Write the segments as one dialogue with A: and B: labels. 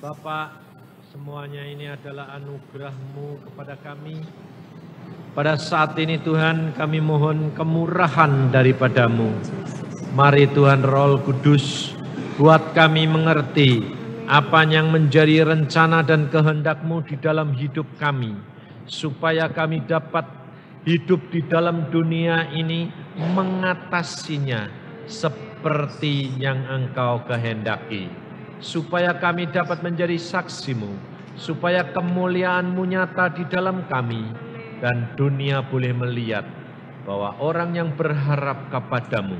A: Bapak, semuanya ini adalah anugerah-Mu kepada kami. Pada saat ini Tuhan, kami mohon kemurahan daripada-Mu. Mari Tuhan Roh Kudus, buat kami mengerti apa yang menjadi rencana dan kehendak-Mu di dalam hidup kami, supaya kami dapat hidup di dalam dunia ini mengatasinya seperti yang Engkau kehendaki. Supaya kami dapat menjadi saksi-Mu, supaya kemuliaan-Mu nyata di dalam kami, dan dunia boleh melihat bahwa orang yang berharap kepada-Mu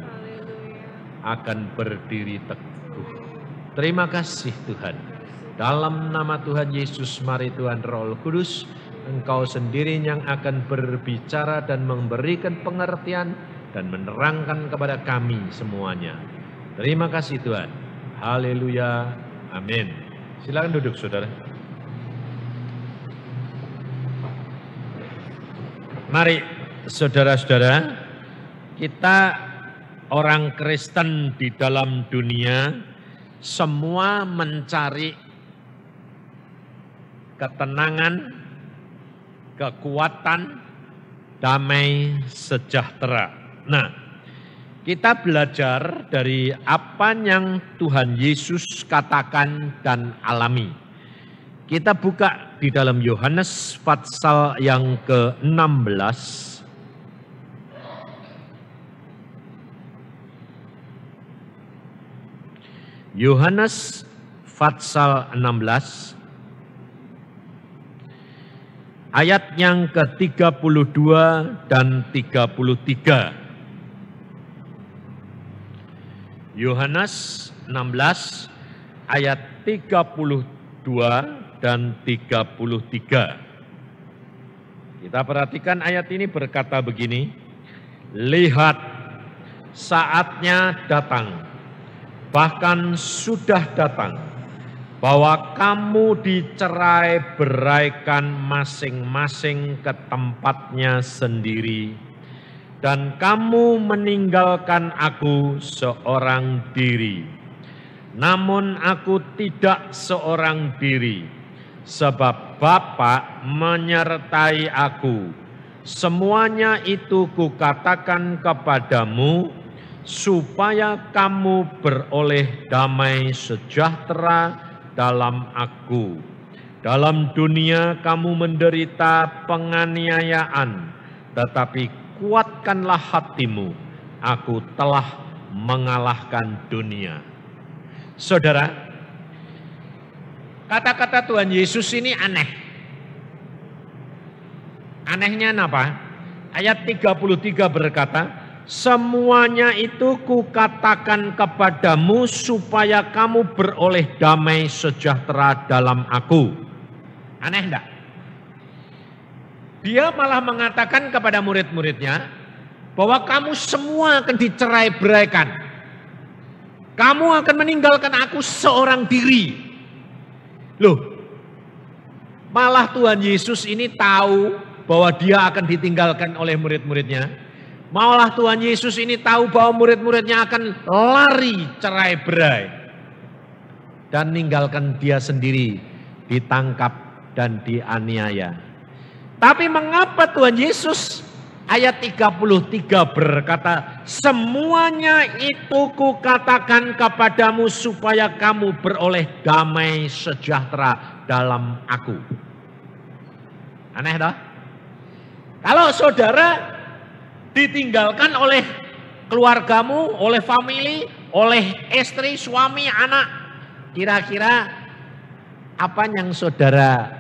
A: akan berdiri teguh. Terima kasih Tuhan. Dalam nama Tuhan Yesus, mari Tuhan Roh Kudus, Engkau sendiri yang akan berbicara dan memberikan pengertian dan menerangkan kepada kami semuanya. Terima kasih Tuhan. Haleluya. Amin. Silakan duduk saudara. Mari saudara-saudara, kita orang Kristen di dalam dunia semua mencari ketenangan, kekuatan, damai, sejahtera. Nah, kita belajar dari apa yang Tuhan Yesus katakan dan alami. Kita buka di dalam Yohanes pasal yang ke-16. Yohanes pasal 16 ayat yang ke-32 dan 33. Yohanes 16 ayat 32 dan 33. Kita perhatikan ayat ini berkata begini, lihat saatnya datang, bahkan sudah datang, bahwa kamu dicerai beraikan masing-masing ke tempatnya sendiri, dan kamu meninggalkan aku seorang diri. Namun aku tidak seorang diri, sebab Bapa menyertai aku. Semuanya itu kukatakan kepadamu, supaya kamu beroleh damai sejahtera dalam aku. Dalam dunia kamu menderita penganiayaan, tetapi kuatkanlah hatimu, aku telah mengalahkan dunia. Saudara, kata-kata Tuhan Yesus ini aneh. Anehnya apa? Ayat 33 berkata, semuanya itu kukatakan kepadamu supaya kamu beroleh damai sejahtera dalam aku. Aneh enggak? Dia malah mengatakan kepada murid-muridnya bahwa kamu semua akan dicerai beraikan. Kamu akan meninggalkan aku seorang diri. Loh, malah Tuhan Yesus ini tahu bahwa dia akan ditinggalkan oleh murid-muridnya. Malah Tuhan Yesus ini tahu bahwa murid-muridnya akan lari cerai berai. Dan meninggalkan dia sendiri, ditangkap dan dianiaya. Tapi mengapa Tuhan Yesus ayat 33 berkata, semuanya itu kukatakan kepadamu supaya kamu beroleh damai sejahtera dalam aku. Aneh dah. Kalau saudara ditinggalkan oleh keluargamu, oleh family, oleh istri, suami, anak, kira-kira apa yang saudara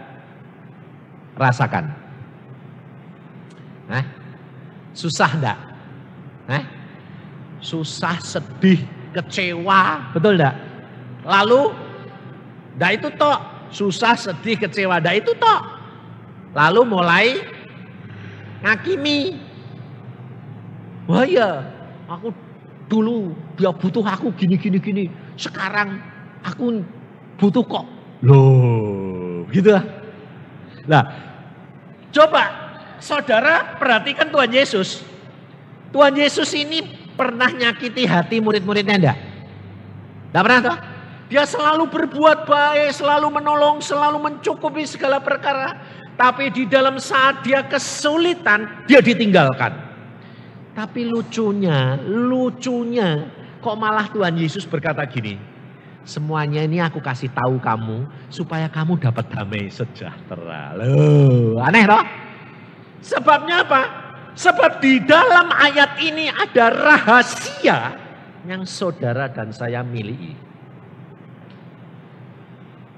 A: rasakan? Susah enggak? Susah, sedih, kecewa, betul enggak? Lalu, enggak itu toh, susah, sedih, kecewa, enggak itu toh. Lalu mulai ngakimi. Wah ya, aku dulu dia butuh aku gini. Sekarang aku butuh kok. Loh, gitu lah. Nah, coba saudara perhatikan Tuhan Yesus. Tuhan Yesus ini pernah nyakiti hati murid-muridnya enggak? Enggak pernah toh? Dia selalu berbuat baik, selalu menolong, selalu mencukupi segala perkara. Tapi di dalam saat dia kesulitan, dia ditinggalkan. Tapi lucunya, kok malah Tuhan Yesus berkata gini, semuanya ini aku kasih tahu kamu supaya kamu dapat damai sejahtera. Loh, aneh toh? Sebabnya apa? Sebab di dalam ayat ini ada rahasia yang saudara dan saya miliki.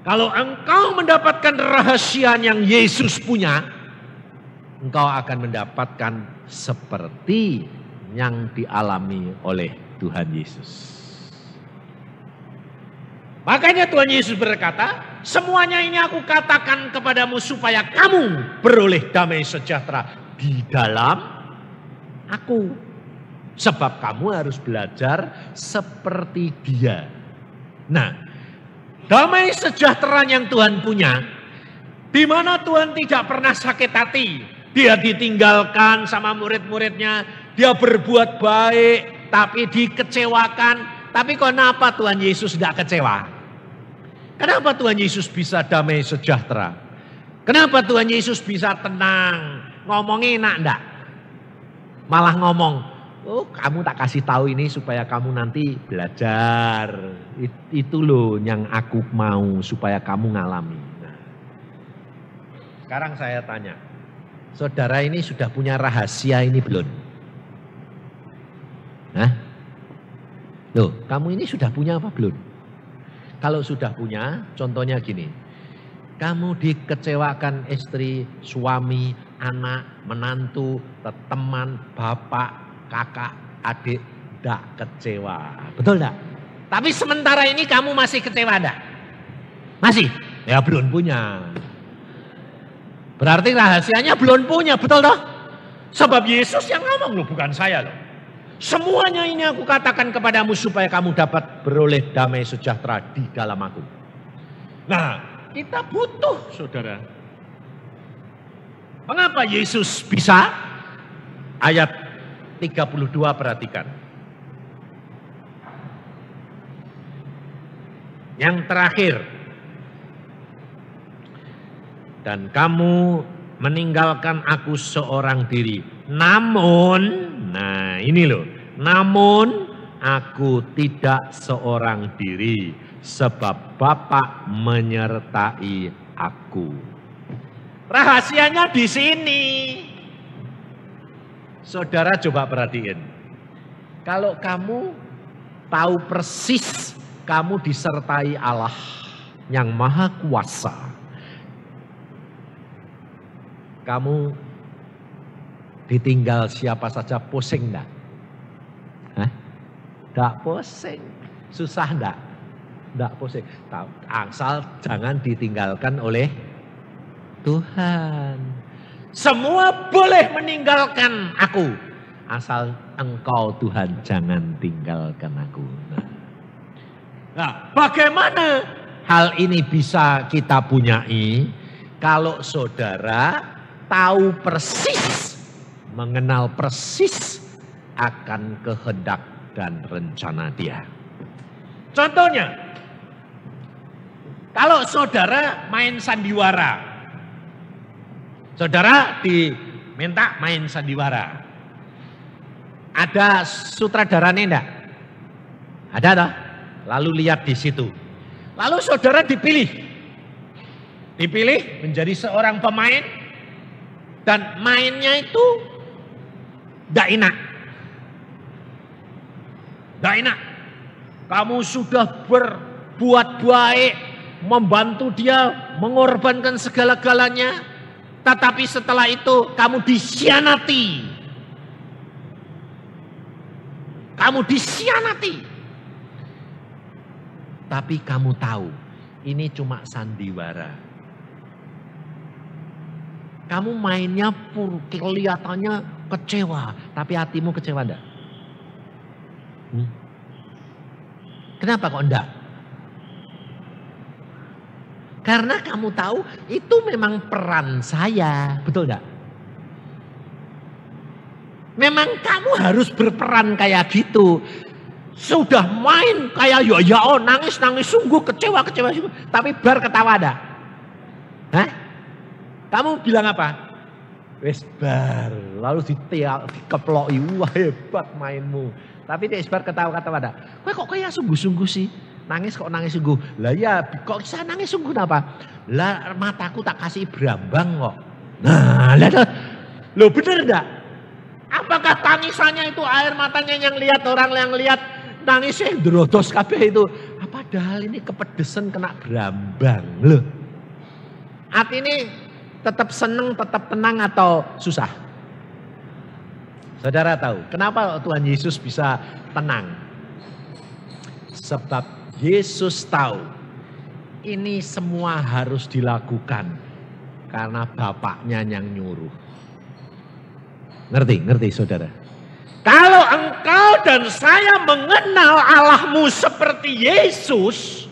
A: Kalau engkau mendapatkan rahasia yang Yesus punya, engkau akan mendapatkan seperti yang dialami oleh Tuhan Yesus. Makanya Tuhan Yesus berkata, semuanya ini aku katakan kepadamu supaya kamu beroleh damai sejahtera di dalam aku. Sebab kamu harus belajar seperti Dia. Nah, damai sejahtera yang Tuhan punya, di mana Tuhan tidak pernah sakit hati. Dia ditinggalkan sama murid-muridnya, dia berbuat baik, tapi dikecewakan. Tapi kenapa Tuhan Yesus tidak kecewa? Kenapa Tuhan Yesus bisa damai sejahtera? Kenapa Tuhan Yesus bisa tenang? Ngomongnya enak enggak? Malah ngomong, oh kamu tak kasih tahu ini supaya kamu nanti belajar. Itu loh yang aku mau supaya kamu ngalami. Nah, sekarang saya tanya, saudara ini sudah punya rahasia ini belum? Hah? Loh, kamu ini sudah punya apa belum? Kalau sudah punya, contohnya gini. Kamu dikecewakan istri, suami, anak, menantu, teman, bapak, kakak, adik, tidak kecewa. Betul tidak? Tapi sementara ini kamu masih kecewa tidak? Masih? Ya belum punya. Berarti rahasianya belum punya, betul toh? Sebab Yesus yang ngomong loh, bukan saya loh. Semuanya ini aku katakan kepadamu supaya kamu dapat beroleh damai sejahtera di dalam aku. Nah, kita butuh saudara. Mengapa Yesus bisa? Ayat 32 perhatikan. Yang terakhir. Dan kamu meninggalkan aku seorang diri. Namun, nah ini loh. Namun aku tidak seorang diri. Sebab Bapa menyertai aku. Rahasianya di sini. Saudara coba perhatiin. Kalau kamu tahu persis kamu disertai Allah yang Maha Kuasa. Kamu ditinggal siapa saja pusing enggak? Hah? Enggak pusing. Susah enggak? Enggak pusing. Asal jangan ditinggalkan oleh Tuhan. Semua boleh meninggalkan aku. Asal engkau Tuhan jangan tinggalkan aku. Nah, bagaimana hal ini bisa kita punyai? Kalau saudara tahu persis, mengenal persis akan kehendak dan rencana Dia. Contohnya, kalau saudara main sandiwara, saudara diminta main sandiwara, ada sutradaranya enggak? Ada toh? Lalu lihat di situ. Lalu saudara dipilih menjadi seorang pemain dan mainnya itu enggak enak. Enggak enak. Kamu sudah berbuat baik, membantu dia, mengorbankan segala-galanya. Tetapi setelah itu kamu dikhianati. Kamu dikhianati. Tapi kamu tahu, ini cuma sandiwara. Kamu mainnya kelihatannya kecewa, tapi hatimu kecewa enggak? Kenapa kok enggak? Karena kamu tahu itu memang peran saya, betul enggak? Memang kamu harus berperan kayak gitu. Sudah main kayak yo nangis sungguh kecewa sungguh, tapi bar ketawa ada. Hah? Kamu bilang apa? Wes bar, lalu dikeploki, wah hebat mainmu. Tapi di bar ketawa ada. Kowe kok kayak sungguh-sungguh sih? Nangis kok nangis sungguh? Lah ya kok bisa nangis sungguh apa? Lah mataku tak kasih berambang kok. Nah, lo bener enggak? Apakah tangisannya itu air matanya yang lihat orang yang lihat nangisnya drodos kabeh itu? Apa padahal ini kepedesan kena berambang loh. Hati ini tetap seneng, tetap tenang atau susah? Saudara tahu kenapa Tuhan Yesus bisa tenang? Sebab Yesus tahu ini semua harus dilakukan karena Bapaknya yang nyuruh. Ngerti saudara? Kalau engkau dan saya mengenal Allahmu seperti Yesus,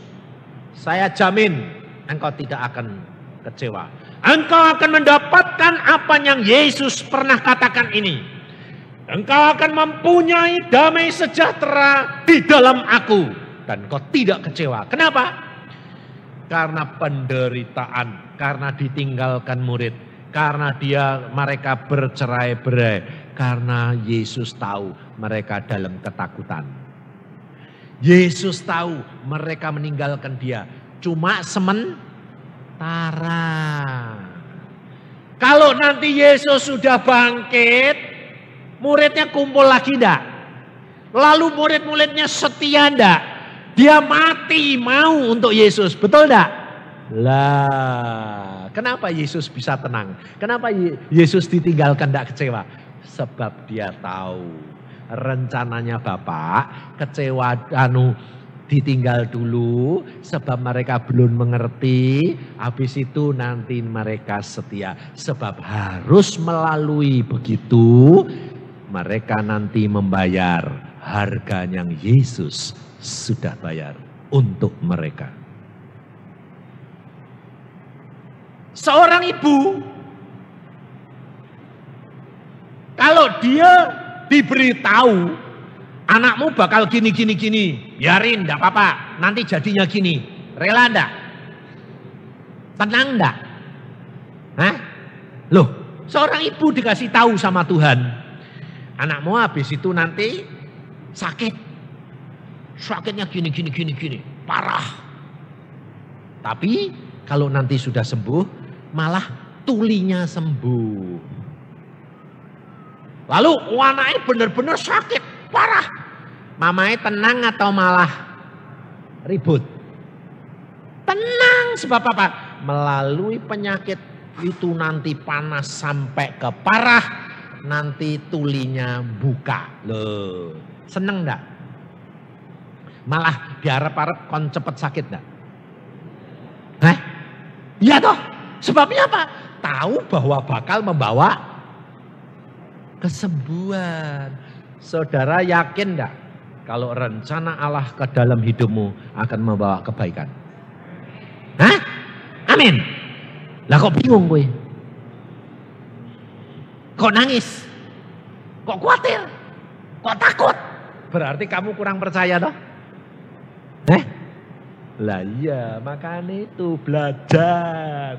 A: saya jamin engkau tidak akan kecewa. Engkau akan mendapatkan apa yang Yesus pernah katakan ini. Engkau akan mempunyai damai sejahtera di dalam aku. Dan engkau tidak kecewa. Kenapa? Karena penderitaan. Karena ditinggalkan murid. Karena mereka bercerai-berai. Karena Yesus tahu mereka dalam ketakutan. Yesus tahu mereka meninggalkan dia. Cuma sementara. Kalau nanti Yesus sudah bangkit, muridnya kumpul lagi enggak? Lalu murid-muridnya setia enggak? Dia mati mau untuk Yesus, betul enggak? Lah, kenapa Yesus bisa tenang? Kenapa Yesus ditinggalkan enggak kecewa? Sebab dia tahu rencananya Bapak kecewa ditinggal dulu sebab mereka belum mengerti, habis itu nanti mereka setia sebab harus melalui begitu mereka nanti membayar harga yang Yesus sudah bayar untuk mereka. Seorang ibu kalau dia diberitahu anakmu bakal gini, biarin enggak apa-apa, nanti jadinya gini. Rela enggak? Tenang enggak? Hah? Loh, seorang ibu dikasih tahu sama Tuhan. Anakmu habis itu nanti sakit. Sakitnya gini, parah. Tapi kalau nanti sudah sembuh, malah tulinya sembuh. Lalu anaknya benar-benar sakit. Parah. Mamanya tenang atau malah ribut? Tenang sebab apa? Melalui penyakit itu nanti panas sampai ke parah. Nanti tulinya buka. Loh, seneng enggak? Malah diharap-harap kon cepet sakit enggak? Hah? Iya toh. Sebabnya apa? Tahu bahwa bakal membawa kesembuhan. Saudara yakin enggak kalau rencana Allah ke dalam hidupmu akan membawa kebaikan? Hah? Amin. Lah kok bingung gue? Kok nangis? Kok khawatir? Kok takut? Berarti kamu kurang percaya toh? Lah iya, makanya itu belajar.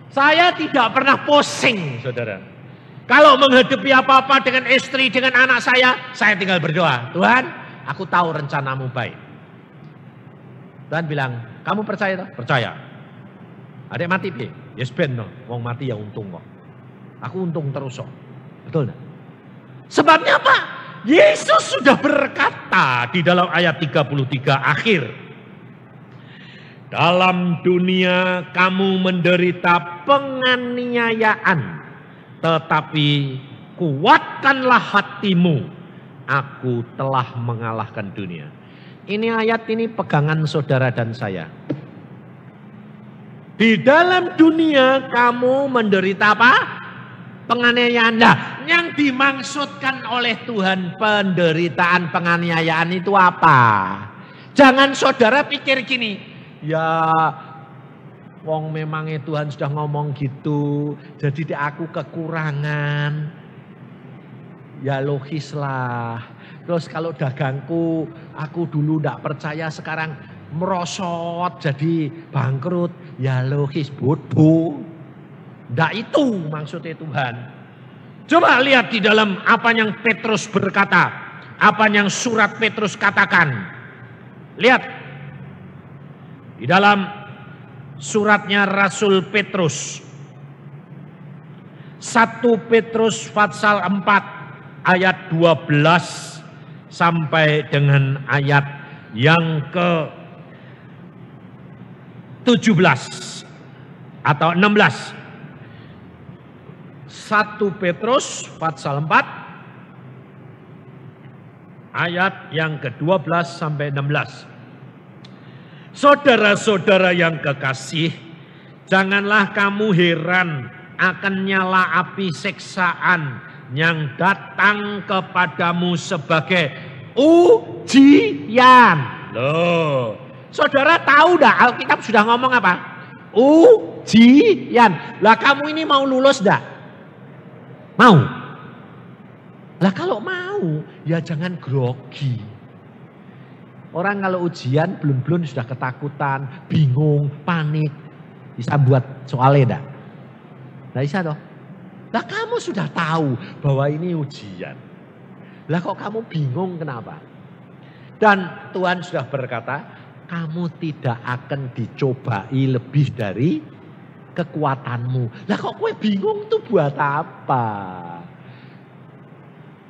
A: Saya tidak pernah pusing, saudara. Kalau menghadapi apa-apa dengan istri, dengan anak saya tinggal berdoa. Tuhan, aku tahu rencanamu baik. Tuhan bilang, kamu percaya toh? Percaya. Adek mati piye? Yes ben no. Wong mati ya untung kok. Aku untung terus kok. Betul enggak? Sebabnya apa? Yesus sudah berkata di dalam ayat 33 akhir. Dalam dunia kamu menderita penganiayaan. Tetapi kuatkanlah hatimu. Aku telah mengalahkan dunia. Ini ayat ini pegangan saudara dan saya. Di dalam dunia kamu menderita apa? Penganiayaan. Nah, yang dimaksudkan oleh Tuhan penderitaan penganiayaan itu apa? Jangan saudara pikir gini, ya wong memangnya Tuhan sudah ngomong gitu, jadi aku kekurangan. Ya logis lah. Terus kalau dagangku, aku dulu tidak percaya, sekarang merosot jadi bangkrut. Ya logis bodoh. Tidak itu maksudnya Tuhan. Coba lihat di dalam apa yang Petrus berkata. Apa yang surat Petrus katakan. Lihat. Di dalam suratnya Rasul Petrus. 1 Petrus pasal 4 ayat 12 sampai dengan ayat yang ke-17 atau 16. 1 Petrus pasal 4 ayat yang ke-12 sampai 16. Saudara-saudara yang kekasih, janganlah kamu heran akan nyala api siksaan yang datang kepadamu sebagai ujian. Loh, saudara tahu dah Alkitab sudah ngomong apa? Ujian. Lah kamu ini mau lulus dah? Mau? Lah kalau mau, ya jangan grogi. Orang kalau ujian belum sudah ketakutan, bingung, panik. Bisa buat soalnya dah. Nah bisa toh. Lah kamu sudah tahu bahwa ini ujian. Lah kok kamu bingung kenapa? Dan Tuhan sudah berkata, kamu tidak akan dicobai lebih dari kekuatanmu. Lah kok kowe bingung tuh buat apa?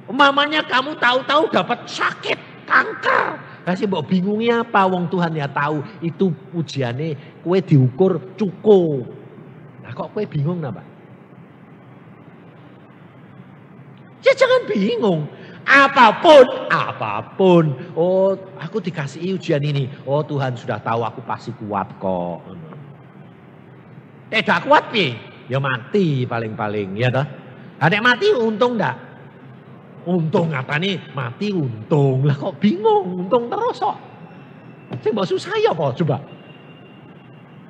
A: Umpamanya kamu tahu-tahu dapat sakit, kanker. Kasih mbok bingungnya apa? Wong Tuhan ya tahu itu ujiannya kowe diukur cukup. Nah kok kowe bingung kenapa? Ya jangan bingung. Apapun. Oh aku dikasih ujian ini. Oh Tuhan sudah tahu aku pasti kuat kok. Tidak kuat pi, ya mati paling-paling ya toh. Adek mati untung enggak? Untung apa nih? Mati untung. Lah kok bingung? Untung terus kok. Sing mbok susah ya apa coba?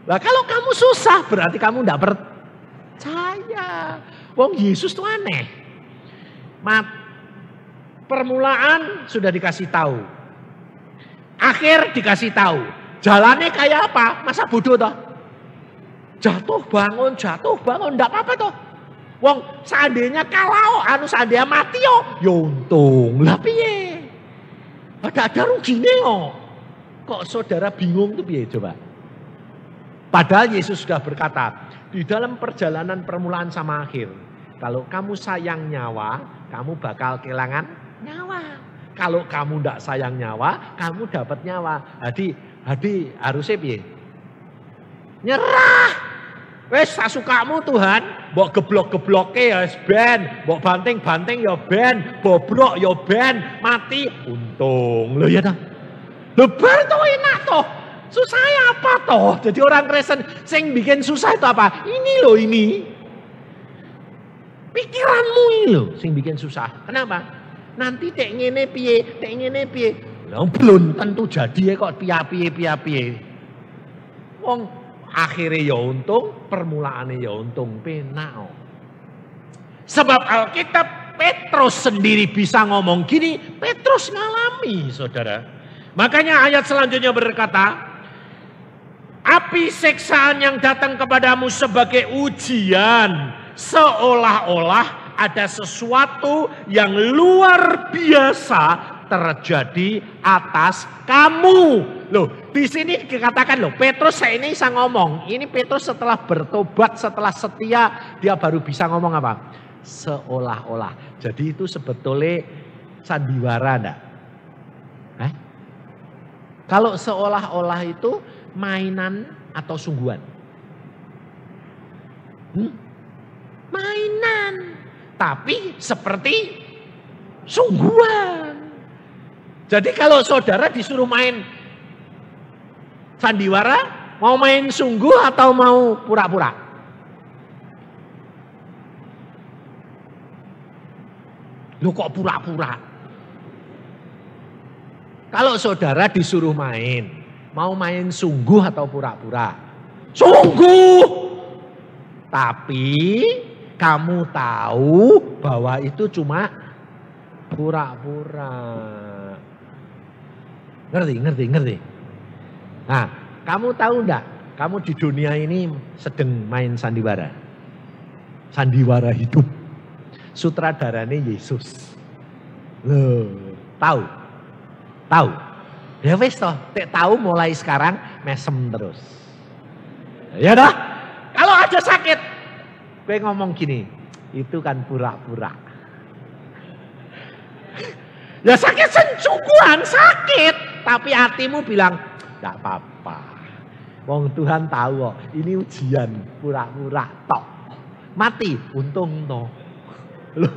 A: Lah kalau kamu susah berarti kamu enggak percaya. Wong Yesus tuh aneh. Permulaan sudah dikasih tahu. Akhir dikasih tahu. Jalannya kayak apa? Masa bodoh toh? Jatuh bangun, enggak apa-apa toh. Wong seandainya kalau seandainya mati yo, ya untung. Lah piye? Ada ruginya yo. Kok saudara bingung tuh piye coba? Padahal Yesus sudah berkata, di dalam perjalanan permulaan sama akhir, kalau kamu sayang nyawa, kamu bakal kehilangan nyawa. Kalau kamu tidak sayang nyawa, kamu dapat nyawa. Hadi harusnya piye? Nyerah. Wes sasukamu Tuhan, mbok geblok-gebloke ya ben, mbok banting-banting ya ben, bobrok ya ben, mati untung. Loh ya dah. Loh bar toh enak toh. Susahnya apa toh? Jadi orang Kristen sing bikin susah itu apa? Ini loh ini. Pikiranmu ini loh sing bikin susah. Kenapa? Nanti tek ngene piye. Lah belum tentu jadi kok piye. Wong akhirnya ya untung, permulaannya ya untung, penak. Sebab Alkitab Petrus sendiri bisa ngomong gini, Petrus ngalami saudara. Makanya ayat selanjutnya berkata, api siksaan yang datang kepadamu sebagai ujian, seolah-olah ada sesuatu yang luar biasa terjadi atas kamu. Loh, di sini dikatakan loh, Petrus saya ini bisa ngomong. Ini Petrus setelah bertobat, setelah setia, dia baru bisa ngomong apa? Seolah-olah. Jadi itu sebetulnya sandiwara enggak? Kalau seolah-olah itu mainan atau sungguhan? Mainan. Tapi seperti sungguhan. Jadi kalau saudara disuruh main sandiwara, mau main sungguh atau mau pura-pura? Loh kok pura-pura? Kalau saudara disuruh main, mau main sungguh atau pura-pura? Sungguh! Tapi kamu tahu bahwa itu cuma Pura-pura. Ngerti. Nah, kamu tahu enggak? Kamu di dunia ini sedang main sandiwara. Sandiwara hidup. Sutradaranya Yesus. Loh, tahu? Tahu? Ya wis toh, tahu mulai sekarang mesem terus. Ya dah. Kalau ada sakit, gue ngomong gini, itu kan pura-pura. Ya sakit sungguhan sakit, tapi hatimu bilang, enggak apa-apa. Wong Tuhan tahu kok, ini ujian pura-pura tok. Mati, untung toh. Loh,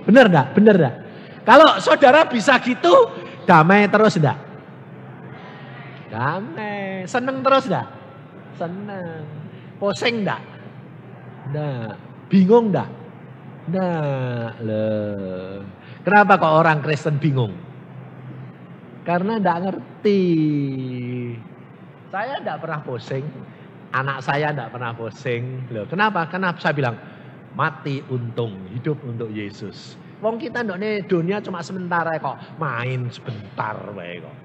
A: bener enggak? Bener enggak? Kalau saudara bisa gitu, damai terus enggak? Damai, seneng terus enggak? Seneng. Pusing enggak? Enggak. Bingung enggak? Enggak. Loh. Kenapa kok orang Kristen bingung? Karena enggak ngerti. Saya enggak pernah pusing. Anak saya enggak pernah pusing. Loh, kenapa? Kenapa saya bilang mati untung, hidup untuk Yesus. Wong kita ndok nih dunia cuma sementara kok, main sebentar wae kok.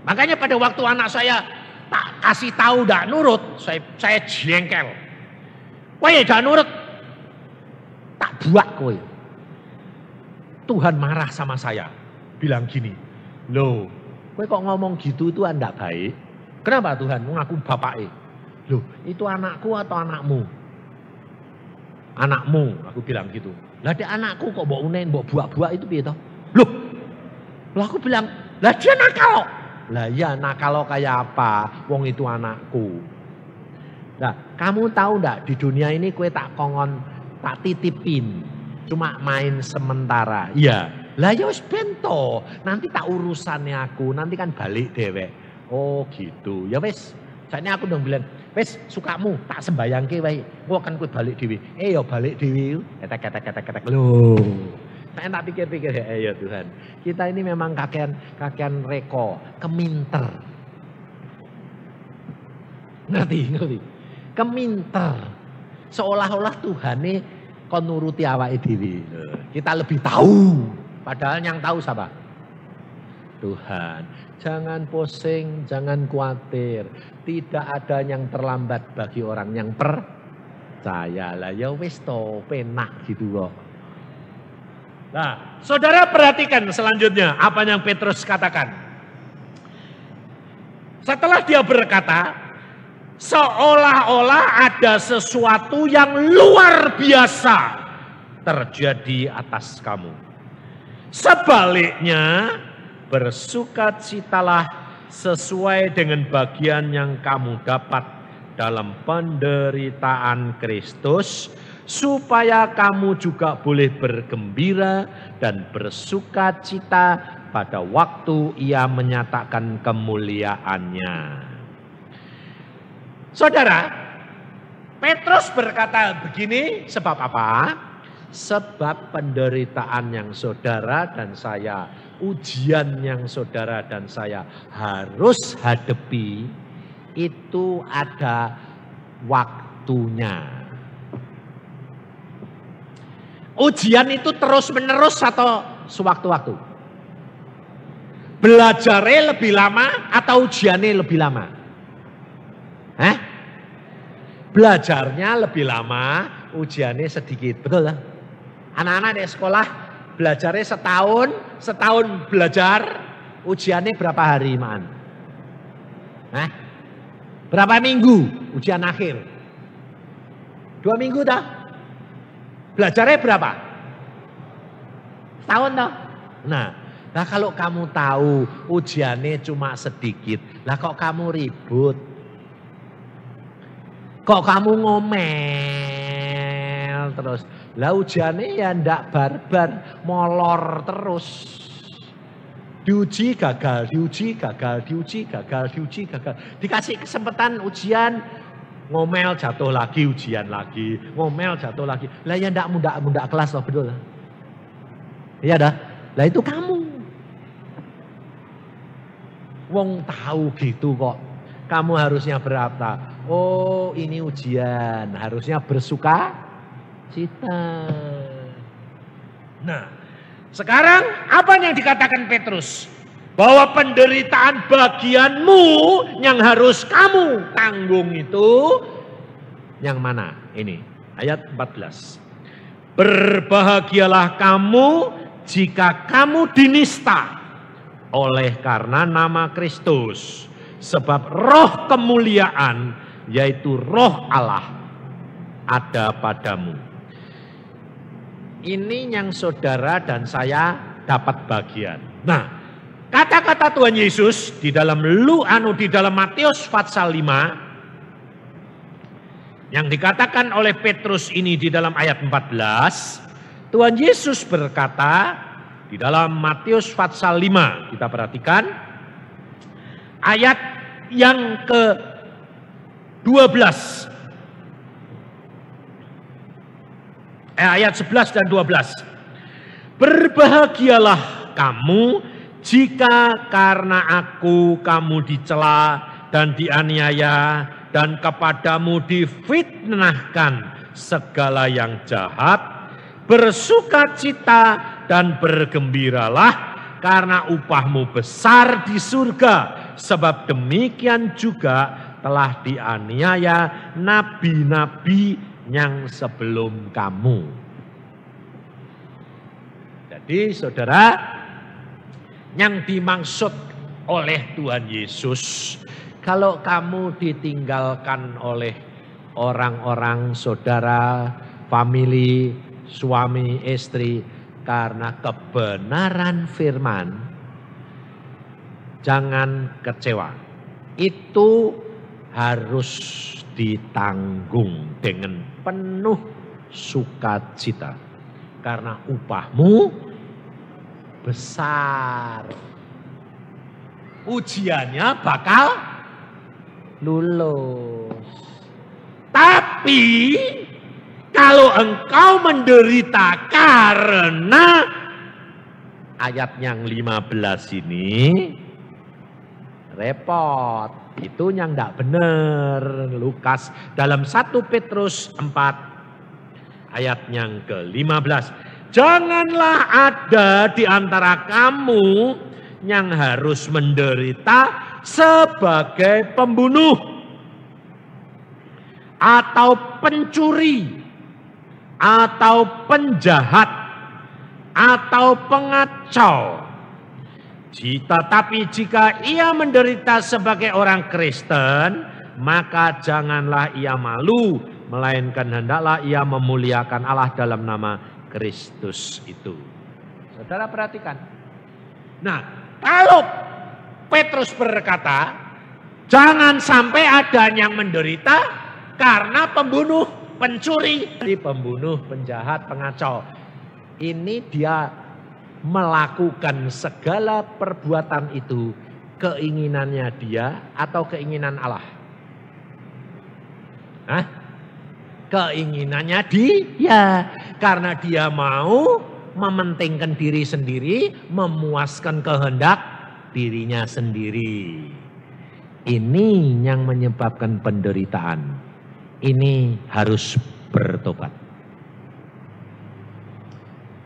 A: Makanya pada waktu anak saya tak kasih tahu ndak nurut, saya jengkel. Kowe ndak nurut, tak buak kowe. Tuhan marah sama saya, bilang gini, loh, kowe kok ngomong gitu itu ndak baik. Kenapa Tuhan? Ngaku bapake. Loh, itu anakku atau anakmu? Anakmu, aku bilang gitu. Lah dia anakku kok mbok unen, mbok buak-buak itu piye toh? Loh, lah aku bilang, lah dia nakal. Lah ya nakal kayak apa? Wong itu anakku. Nah, kamu tahu enggak di dunia ini kue tak kongon, tak titipin. Cuma main sementara. Iya. Lah ya wis bento, nanti tak urusannya aku, nanti kan balik dewek. Oh gitu. Ya wis. Sakjane aku dong bilang, wis sukamu tak sembayangke wae. Engko kan kowe balik dhewe. Ya balik dhewe. Ketek. Loh. Saya tak pikir-pikir ya Tuhan. Kita ini memang kakean reko, keminter. Ngerti. Keminter. Seolah-olah Tuhan ini kon nuruti awake dhewe. Kita lebih tahu. Padahal yang tahu siapa? Tuhan. Jangan pusing, jangan khawatir. Tidak ada yang terlambat bagi orang yang percaya. Lah ya wis to, penak gitu kok. Nah, saudara perhatikan selanjutnya apa yang Petrus katakan. Setelah dia berkata, seolah-olah ada sesuatu yang luar biasa terjadi atas kamu. Sebaliknya, bersukacitalah sesuai dengan bagian yang kamu dapat dalam penderitaan Kristus, supaya kamu juga boleh bergembira dan bersukacita pada waktu ia menyatakan kemuliaannya. Saudara, Petrus berkata begini sebab apa? Sebab penderitaan yang saudara dan saya, ujian yang saudara dan saya harus hadapi, itu ada waktunya. Ujian itu terus menerus atau sewaktu-waktu? Belajarnya lebih lama atau ujiannya lebih lama? Belajarnya lebih lama, ujiannya sedikit, betul lah? Anak-anak di sekolah belajarnya setahun belajar, ujiannya berapa hari, Man? Berapa minggu ujian akhir? 2 minggu dah? Belajarnya berapa? Setahun toh? Nah, kalau kamu tahu ujiannya cuma sedikit, lah kok kamu ribut? Kok kamu ngomel terus? Lah ujiannya ya ndak barbar, molor terus. Diuji gagal, diuji gagal. Dikasih kesempatan ujian, ngomel jatuh lagi, ujian lagi, ngomel jatuh lagi. Lah ya ndak muda kelas loh, betul. Iya dah. Lah itu kamu. Wong tahu gitu kok. Kamu harusnya berapa? Oh, ini ujian, harusnya bersuka cita. Nah, sekarang apa yang dikatakan Petrus? Bahwa penderitaan bagianmu yang harus kamu tanggung itu yang mana? Ini ayat 14. Berbahagialah kamu jika kamu dinista oleh karena nama Kristus. Sebab roh kemuliaan yaitu roh Allah ada padamu. Ini yang saudara dan saya dapat bagian. Nah, kata-kata Tuhan Yesus di dalam Matius pasal 5 yang dikatakan oleh Petrus ini di dalam ayat 14, Tuhan Yesus berkata di dalam Matius pasal 5, kita perhatikan ayat yang ke-12. Ayat 11 dan 12. Berbahagialah kamu jika karena aku kamu dicela dan dianiaya dan kepadamu difitnahkan segala yang jahat. Bersukacita dan bergembiralah karena upahmu besar di surga. Sebab demikian juga telah dianiaya nabi-nabi yang sebelum kamu. Jadi saudara, yang dimaksud oleh Tuhan Yesus, kalau kamu ditinggalkan oleh orang-orang saudara, famili, suami, istri karena kebenaran firman, jangan kecewa. Itu harus ditanggung dengan penuh sukacita. Karena upahmu besar. Ujiannya bakal lulus. Tapi kalau engkau menderita karena ayat yang 15 ini, repot. Itu yang tidak benar. Lukas dalam 1 Petrus 4 ayat yang ke-15. Janganlah ada di antara kamu yang harus menderita sebagai pembunuh atau pencuri atau penjahat atau pengacau. Tetapi jika ia menderita sebagai orang Kristen, maka janganlah ia malu, melainkan hendaklah ia memuliakan Allah dalam nama Kristus itu. Saudara perhatikan. Nah, kalau Petrus berkata, jangan sampai ada yang menderita karena pembunuh, pencuri, pembunuh, penjahat, pengacau. Ini dia melakukan segala perbuatan itu keinginannya dia atau keinginan Allah? Hah? Keinginannya dia, karena dia mau mementingkan diri sendiri, memuaskan kehendak dirinya sendiri. Ini yang menyebabkan penderitaan. Ini harus bertobat.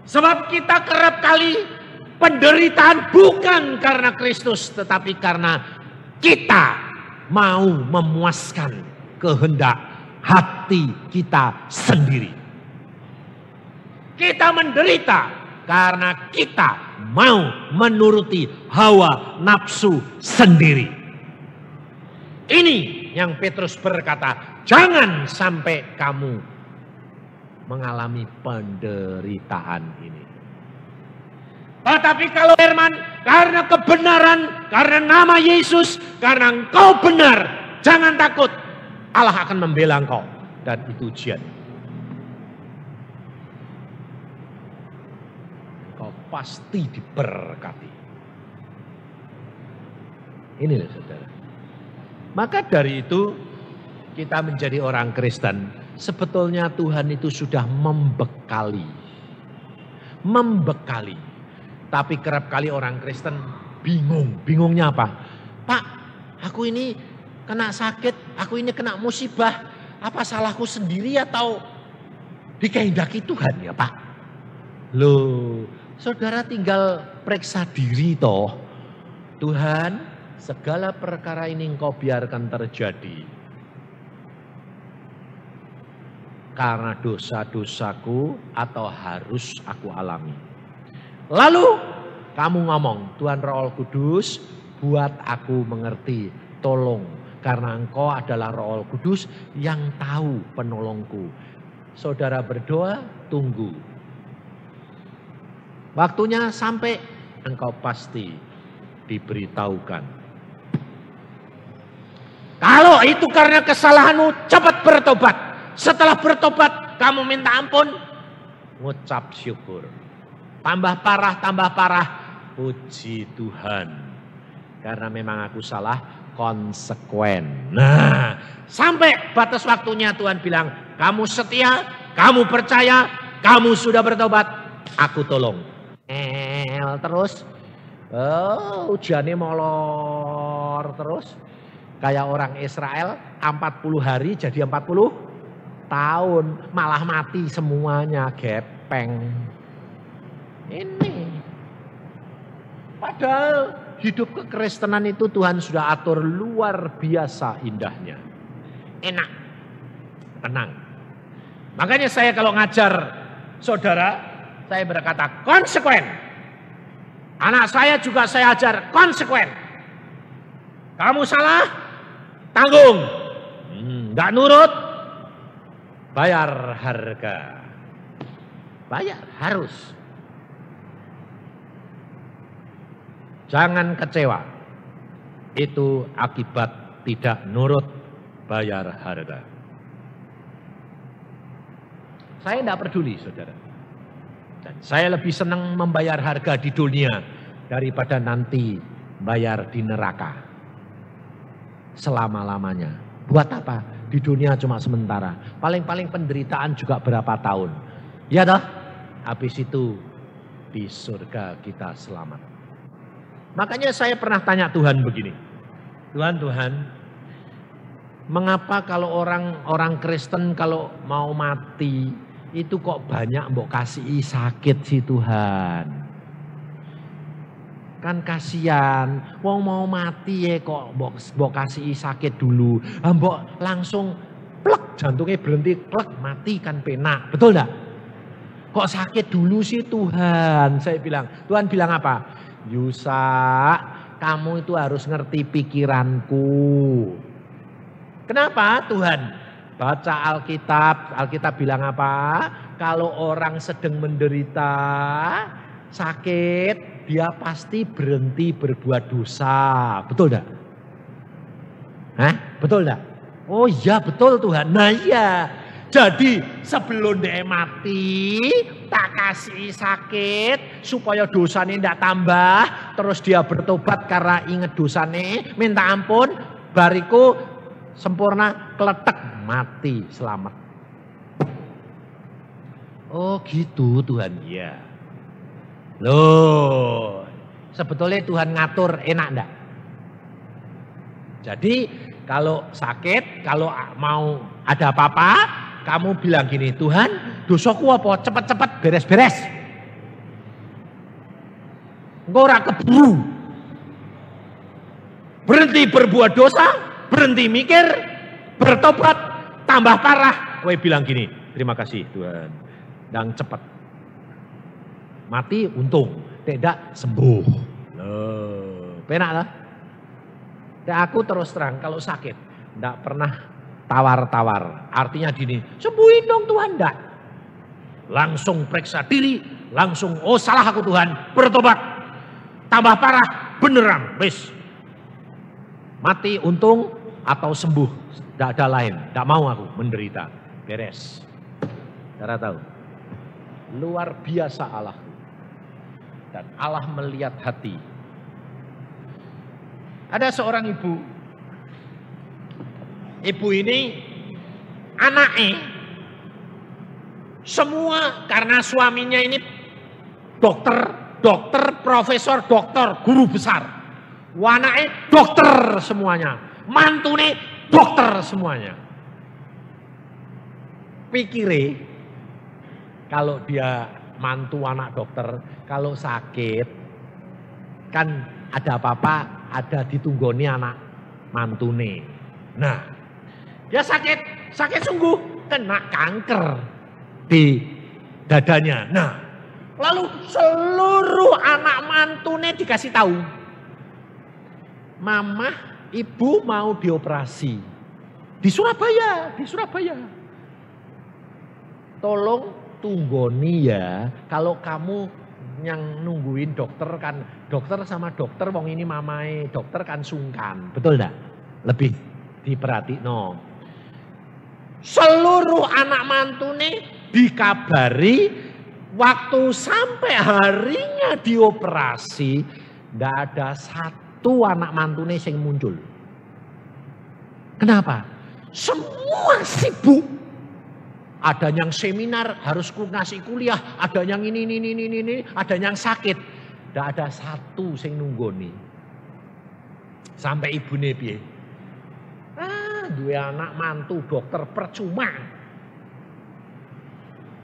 A: Sebab kita kerap kali penderitaan bukan karena Kristus, tetapi karena kita mau memuaskan kehendak hati kita sendiri. Kita menderita karena kita mau menuruti hawa nafsu sendiri. Ini yang Petrus berkata, jangan sampai kamu mengalami penderitaan ini. Tetapi kalau firman, karena kebenaran, karena nama Yesus, karena engkau benar, jangan takut. Allah akan membela engkau. Dan itu ujian. Engkau pasti diberkati. Inilah saudara. Maka dari itu, kita menjadi orang Kristen, sebetulnya Tuhan itu sudah membekali. Tapi kerap kali orang Kristen bingung. Bingungnya apa? Pak, aku ini kena sakit, aku ini kena musibah. Apa salahku sendiri atau dikehendaki Tuhan ya Pak? Loh, saudara tinggal periksa diri toh. Tuhan, segala perkara ini Engkau biarkan terjadi karena dosa-dosaku atau harus aku alami. Lalu kamu ngomong, Tuhan Roh Kudus, buat aku mengerti, tolong. Karena Engkau adalah Roh Kudus yang tahu penolongku. Saudara berdoa, tunggu. Waktunya sampai, engkau pasti diberitahukan. Kalau itu karena kesalahanmu, cepat bertobat. Setelah bertobat, kamu minta ampun, ngucap syukur. Tambah parah, puji Tuhan. Karena memang aku salah, konsekuen. Nah, sampai batas waktunya Tuhan bilang, kamu setia, kamu percaya, kamu sudah bertobat, aku tolong. Terus, ujiannya molor terus. Kayak orang Israel, 40 hari jadi 40 tahun. Malah mati semuanya, gepeng. Ini. Padahal hidup kekristenan itu Tuhan sudah atur luar biasa indahnya. Enak, tenang. Makanya saya kalau ngajar saudara, saya berkata konsekuen. Anak saya juga saya ajar konsekuen. Kamu salah, tanggung. Nggak nurut, bayar harga. Bayar, harus. Jangan kecewa. Itu akibat tidak nurut, bayar harga. Saya tidak peduli, saudara. Dan saya lebih senang membayar harga di dunia daripada nanti bayar di neraka. Selama-lamanya. Buat apa? Di dunia cuma sementara. Paling-paling penderitaan juga berapa tahun. Ya dah. Habis itu di surga kita selamat. Makanya saya pernah tanya Tuhan begini. Tuhan, mengapa kalau orang Kristen kalau mau mati itu kok banyak mbok kasih sakit sih Tuhan? Kan kasihan, wong mau mati ya kok mbok kasih sakit dulu. Mbok langsung plek, jantungnya berhenti, plek, mati kan penak. Betul enggak? Kok sakit dulu sih Tuhan? Saya bilang, Tuhan bilang apa? Yusa, kamu itu harus ngerti pikiranku. Kenapa Tuhan? Baca Alkitab bilang apa? Kalau orang sedang menderita, sakit, dia pasti berhenti berbuat dosa. Betul enggak? Hah? Betul enggak? Oh iya betul Tuhan. Nah iya. Jadi sebelum dia mati, tak kasih sakit supaya dosanya tidak tambah. Terus dia bertobat karena ingat dosanya, minta ampun, bariku sempurna, keletek, mati, selamat. Oh gitu Tuhan, ya. Loh, sebetulnya Tuhan ngatur enak enggak? Jadi kalau sakit, kalau mau ada apa-apa, kamu bilang gini, Tuhan dosaku apa? Cepat-cepat beres-beres. Engkau ora keburu. Berhenti berbuat dosa, berhenti mikir, bertobat, tambah parah. Kowe bilang gini, terima kasih Tuhan. Dan cepat. Mati untung, tidak sembuh. Loh, penak lah. Aku terus terang kalau sakit, tidak pernah tawar-tawar. Artinya gini, sembuhin dong Tuhan, enggak. Langsung periksa diri, langsung oh salah aku Tuhan, bertobat. Tambah parah, beneran, wis. Mati untung atau sembuh, tidak ada lain. Tidak mau aku menderita, beres. Saudara tahu, luar biasa Allah. Dan Allah melihat hati. Ada seorang ibu. Ibu ini anaknya semua karena suaminya ini dokter, profesor, dokter, guru besar. Anaknya dokter semuanya. Mantune dokter semuanya. Pikirnya kalau dia
B: mantu anak dokter kalau sakit kan ada apa-apa ada ditunggoni anak mantune. Nah, dia sakit sungguh, kena kanker di dadanya. Nah, lalu seluruh anak mantune dikasih tahu, mama, ibu mau dioperasi di Surabaya. Tolong tunggoni ya, kalau kamu yang nungguin dokter kan, dokter sama dokter wong ini mamae, dokter kan sungkan, betul enggak? Lebih diperhati no. Seluruh anak mantune dikabari waktu sampai harinya dioperasi, enggak ada satu anak mantune yang muncul. Kenapa? Semua sibuk. Ada yang seminar harus ngasih kuliah, ada yang ini, ada yang sakit. Tidak ada satu yang nunggoni. Sampai ibune piye? Dua anak mantu dokter percuma.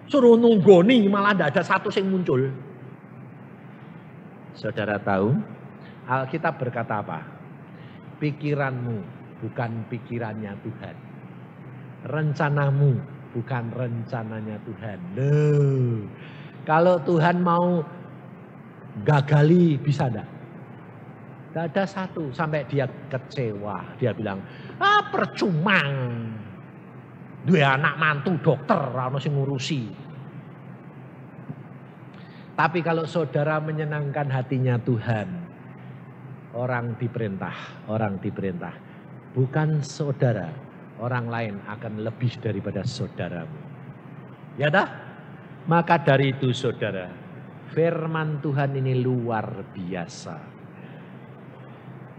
B: Suruh nunggoni malah tidak ada satu yang muncul. Saudara tahu, Alkitab berkata apa? Pikiranmu bukan pikirannya Tuhan. Rencanamu bukan rencananya Tuhan. Loh, kalau Tuhan mau gagali bisa enggak? Tidak ada satu. Sampai dia kecewa. Dia bilang, percuma. Dua anak mantu dokter, orang yang ngurusi. Tapi kalau saudara menyenangkan hatinya Tuhan, orang diperintah. Bukan saudara. Orang lain akan lebih daripada saudaramu. Ya dah? Maka dari itu saudara, firman Tuhan ini luar biasa.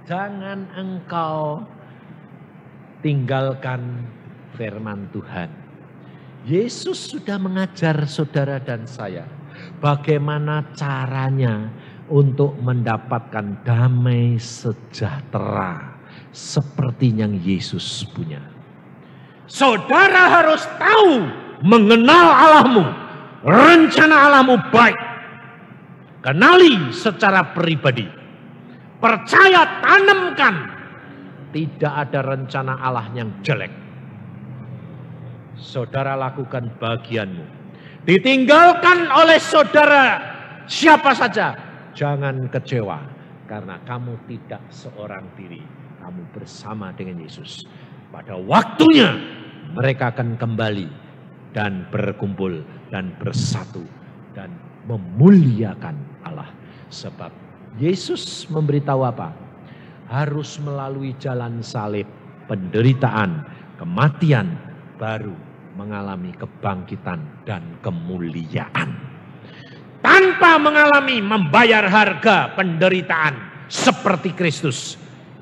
B: Jangan engkau tinggalkan firman Tuhan. Yesus sudah mengajar saudara dan saya bagaimana caranya untuk mendapatkan damai sejahtera seperti yang Yesus punya. Saudara harus tahu mengenal Allahmu, rencana Allahmu baik. Kenali secara pribadi. Percaya, tanamkan. Tidak ada rencana Allah yang jelek. Saudara lakukan bagianmu. Ditinggalkan oleh saudara siapa saja, jangan kecewa. Karena kamu tidak seorang diri. Kamu bersama dengan Yesus. Pada waktunya mereka akan kembali dan berkumpul dan bersatu dan memuliakan Allah. Sebab Yesus memberitahu apa? Harus melalui jalan salib, penderitaan, kematian, baru mengalami kebangkitan dan kemuliaan. Tanpa mengalami membayar harga penderitaan seperti Kristus,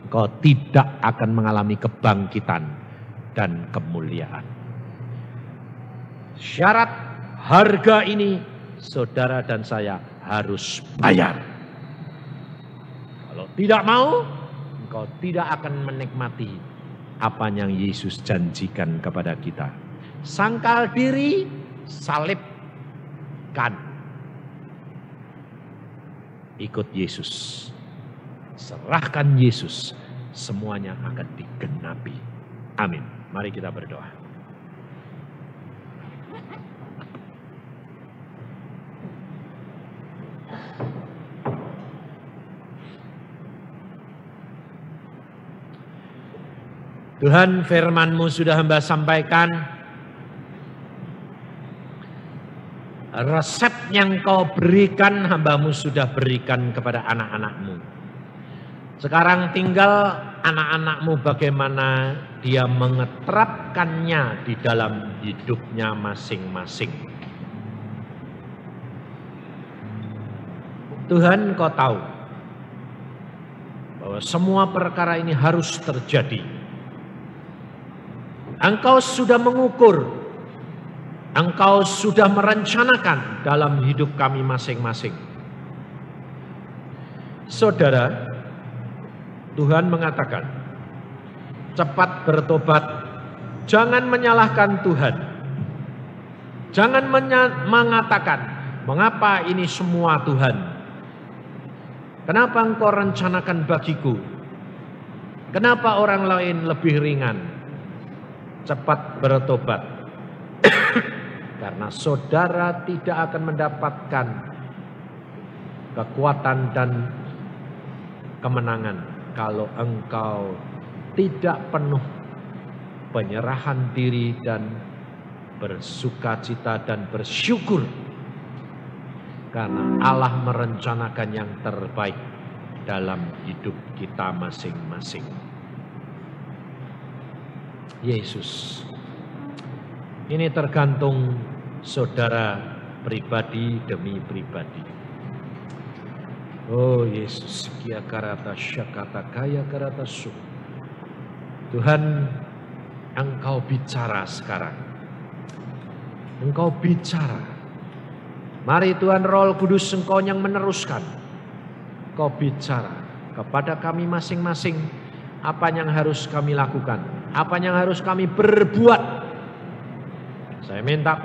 B: kau tidak akan mengalami kebangkitan dan kemuliaan. Syarat harga ini saudara dan saya harus bayar. Kalau tidak mau, engkau tidak akan menikmati apa yang Yesus janjikan kepada kita. Sangkal diri, salibkan. Ikut Yesus. Serahkan Yesus. Semuanya akan digenapi. Amin. Mari kita berdoa. Tuhan, firman-Mu sudah hamba sampaikan. Resep yang Kau berikan, hamba-Mu sudah berikan kepada anak-anak-Mu. Sekarang tinggal anak-anak-Mu bagaimana dia mengeterapkannya di dalam hidupnya masing-masing. Tuhan, Kau tahu bahwa semua perkara ini harus terjadi. Engkau sudah mengukur, Engkau sudah merencanakan dalam hidup kami masing-masing. Saudara, Tuhan mengatakan, cepat bertobat, jangan menyalahkan Tuhan. Jangan mengatakan,
A: Mengapa ini semua Tuhan? Kenapa Engkau rencanakan bagiku? Kenapa orang lain lebih ringan? Cepat bertobat. Karena saudara tidak akan mendapatkan kekuatan dan kemenangan kalau engkau tidak penuh penyerahan diri dan bersukacita dan bersyukur. Karena Allah merencanakan yang terbaik dalam hidup kita masing-masing. Yesus. Ini tergantung saudara pribadi demi pribadi. Oh Yesus, kia karata syakata kaya karata su. Tuhan, Engkau bicara sekarang. Engkau bicara. Mari Tuhan Roh Kudus Engkau yang meneruskan. Engkau bicara kepada kami masing-masing. Apa yang harus kami lakukan. Apa yang harus kami berbuat. Saya minta